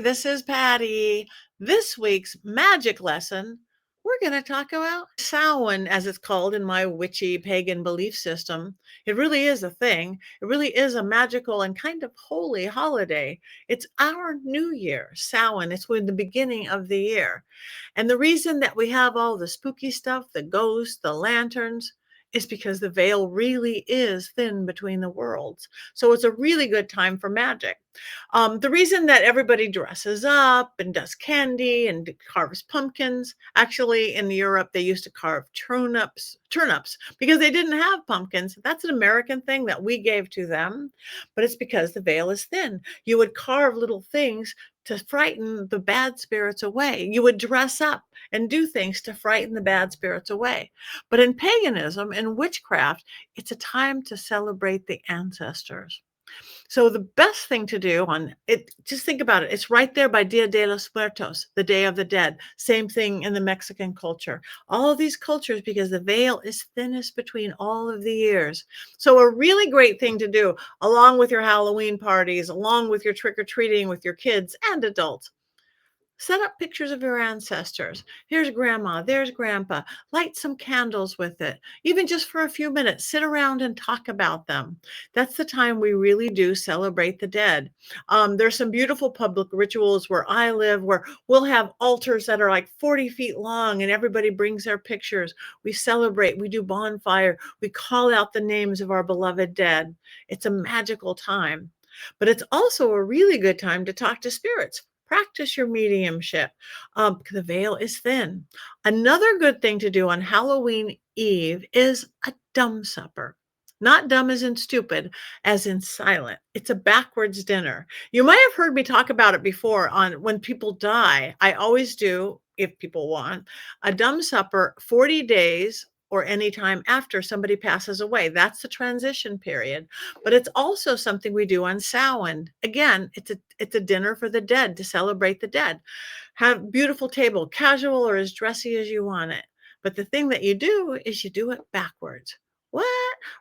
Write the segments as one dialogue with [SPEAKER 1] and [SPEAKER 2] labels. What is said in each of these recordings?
[SPEAKER 1] This is Patty. This week's magic lesson, we're going to talk about Samhain, as it's called in my witchy pagan belief system. It really is a thing. It really is a magical and kind of holy holiday. It's our new year, Samhain. It's when the beginning of the year. And the reason that we have all the spooky stuff, the ghosts, the lanterns, is because the veil really is thin between the worlds. So it's a really good time for magic. The reason that everybody dresses up and does candy and carves pumpkins, actually in Europe, they used to carve turnips because they didn't have pumpkins. That's an American thing that we gave to them, but it's because the veil is thin. You would carve little things to frighten the bad spirits away. You would dress up and do things to frighten the bad spirits away. But in paganism and witchcraft, it's a time to celebrate the ancestors. So the best thing to do on it, just think about it. It's right there by Dia de los Muertos, the Day of the Dead. Same thing in the Mexican culture. All of these cultures, because the veil is thinnest between all of the years. So a really great thing to do, along with your Halloween parties, along with your trick-or-treating with your kids and adults, set up pictures of your ancestors. Here's grandma, there's grandpa. Light some candles with it. Even just for a few minutes, sit around and talk about them. That's the time we really do celebrate the dead. There's some beautiful public rituals where I live where we'll have altars that are like 40 feet long and everybody brings their pictures. We celebrate, we do bonfire, we call out the names of our beloved dead. It's a magical time. But it's also a really good time to talk to spirits. Practice your mediumship. The veil is thin. Another good thing to do on Halloween Eve is a dumb supper. Not dumb as in stupid, as in silent. It's a backwards dinner. You might have heard me talk about it before on when people die. I always do, if people want, a dumb supper 40 days or any time after somebody passes away. That's the transition period. But it's also something we do on Samhain. Again, it's a dinner for the dead to celebrate the dead. Have beautiful table, casual or as dressy as you want it. But the thing that you do is you do it backwards. What?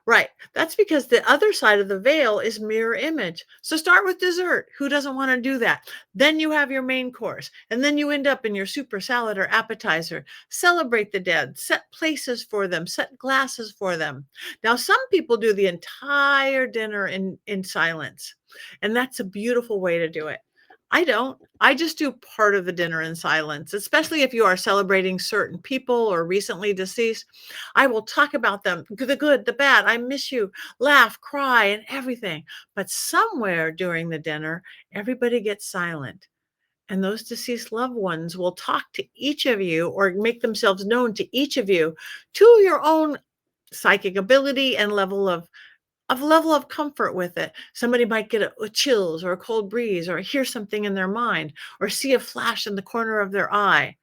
[SPEAKER 1] Right. That's because the other side of the veil is mirror image. So start with dessert. Who doesn't want to do that? Then you have your main course, and then you end up in your super salad or appetizer. Celebrate the dead, set places for them, set glasses for them. Now, some people do the entire dinner in silence, and that's a beautiful way to do it. I don't. I just do part of the dinner in silence, especially if you are celebrating certain people or recently deceased. I will talk about them, the good, the bad. I miss you, laugh, cry, and everything. But somewhere during the dinner, everybody gets silent. And those deceased loved ones will talk to each of you or make themselves known to each of you to your own psychic ability and level of comfort with it. Somebody might get a chills or a cold breeze or hear something in their mind or see a flash in the corner of their eye.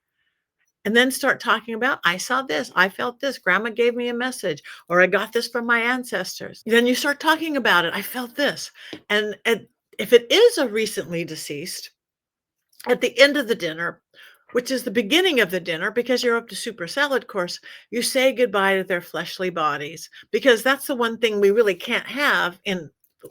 [SPEAKER 1] And then start talking about, I saw this, I felt this, grandma gave me a message, or I got this from my ancestors. Then you start talking about it. I felt this. And if it is a recently deceased, at the end of the dinner, which is the beginning of the dinner, because you're up to super salad course, you say goodbye to their fleshly bodies, because that's the one thing we really can't have in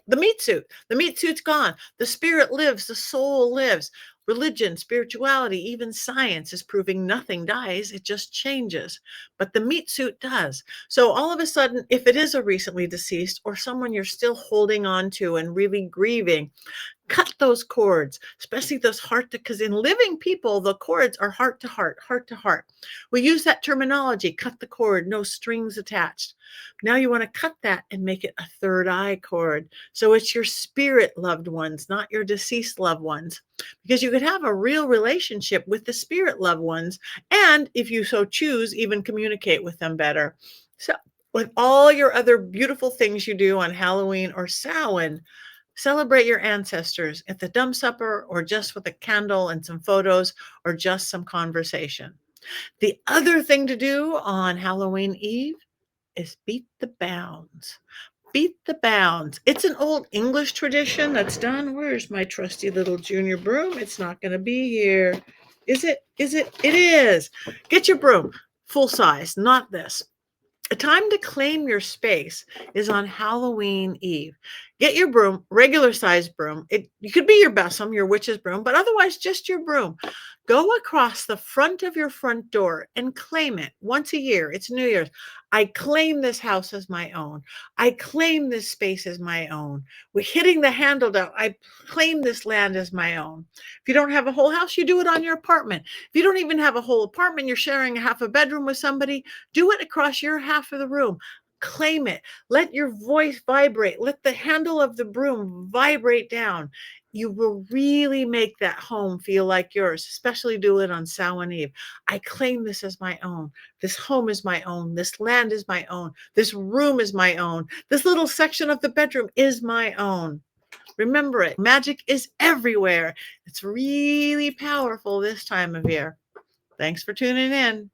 [SPEAKER 1] the meat suit. The meat suit's gone. The spirit lives, the soul lives. Religion, spirituality, even science is proving nothing dies, it just changes. But the meat suit does. So all of a sudden, if it is a recently deceased or someone you're still holding on to and really grieving, cut those cords, especially those heart to, because in living people, the cords are heart to heart, heart to heart. We use that terminology, cut the cord, no strings attached. Now you want to cut that and make it a third eye cord. So it's your spirit loved ones, not your deceased loved ones, because you could have a real relationship with the spirit loved ones. And if you so choose, even communicate with them better. So with all your other beautiful things you do on Halloween or Samhain, celebrate your ancestors at the dumb supper or just with a candle and some photos or just some conversation. The other thing to do on Halloween Eve is beat the bounds. Beat the bounds. It's an old English tradition that's done. Where's my trusty little junior broom? It's not going to be here. Is it? Is it? It is. Get your broom, full size, not this. A time to claim your space is on Halloween Eve. Get your broom, regular sized broom. You could be your besom, your witch's broom, but otherwise just your broom. Go across the front of your front door and claim it once a year. It's New Year's. I claim this house as my own. I claim this space as my own. We're hitting the handle down. I claim this land as my own. If you don't have a whole house, you do it on your apartment. If you don't even have a whole apartment, you're sharing a half a bedroom with somebody, do it across your half of the room. Claim it. Let your voice vibrate. Let the handle of the broom vibrate down. You will really make that home feel like yours, especially do it on Samhain Eve. I claim this as my own. This home is my own. This land is my own. This room is my own. This little section of the bedroom is my own. Remember it. Magic is everywhere. It's really powerful this time of year. Thanks for tuning in.